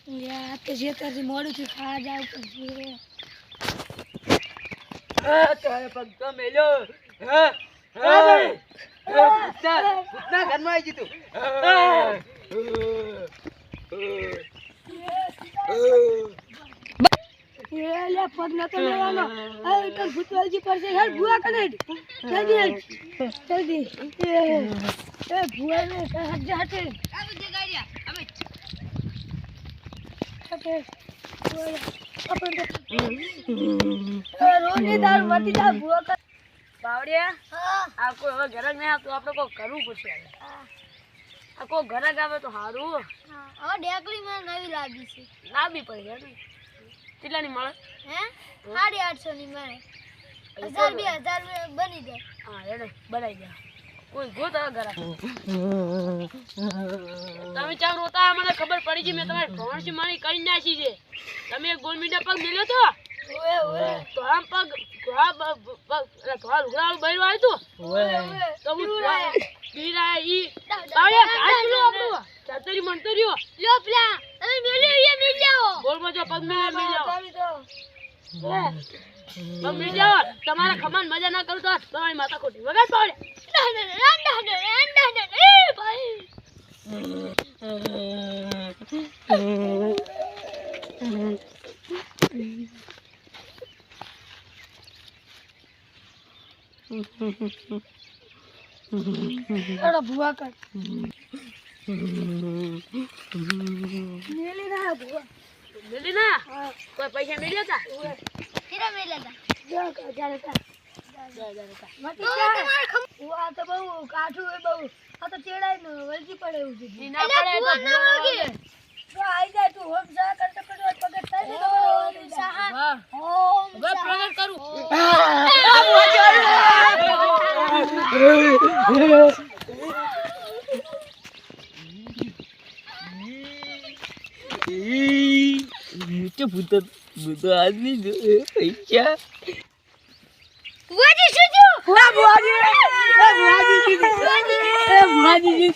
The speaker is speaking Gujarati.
યાર તે જેતરથી મોડું થી ખાવા જાવ પડશે તારે પગ તો મેલ્યો હા હા ઘરમાં આવી ગયું એ લે પગ નતો લેવાનો આ તો ભૂતવાલજી પડશે યાર ભૂવા કને જલ્દી એ ભૂવા ને હજ હટે આ બધી ગાડિયા અમે રોની દાર મટી જા ભૂવા કર બાવડિયા હા આ કોઈ હવે ઘરક નહીં આવતું આપણે કોઈ કરવું પડશે આ કોઈ ઘરક આવે તો સારું હવે ડેકલી મને નવી લાગી છે લાવવી પડે યાર કેટલાની મળે હે 850 ની મળે 1000 2000 બની જાય હા એને બનાવી દે કોઈ ગોત હવે ઘરક તમે ચાર રોતા મને ખબર પડી ગઈ મેં તમારી ભણસી મારી કરી નાખી છે તમે એક ગોલ મીડિયા પગ મેલ્યો તો ઓએ ઓએ તો આમ પગ થોડા લુગડાવાળું બૈરું આવ્યું તો હું પીરા ઈ બાવડિયા કાચલો આપણું ચાતરી મણતો રહ્યો લ્યો પ્લા તમે મેલી એ મિલ જાઓ બોલમાં જો પગ મેલી જાઓ પગ મેલી જાઓ તમારા ખમાન મજા ના કરું તો તમારી માતા ખોટી વગાડ બાવડિયા એ ભાઈ અરે ભુવા કર મેલી ના ભુવા મેલી ના કોઈ પૈસા મેલ્યા તા કેરા મેલા તા જા જા જા મટી જા તો બહુ કાઠું એ બહુ આ તો ચેડાય ને વળગી પડે એવું છે ઈ ના પડે તો તો આઈ જાય તું હોમ સા કરતો કરતો પગત થાય ને તો સહા વાહ ઓમ હવે પ્રગટ કરું કે ભૂત આદમી પૈસા વાજી શું ભુવાજી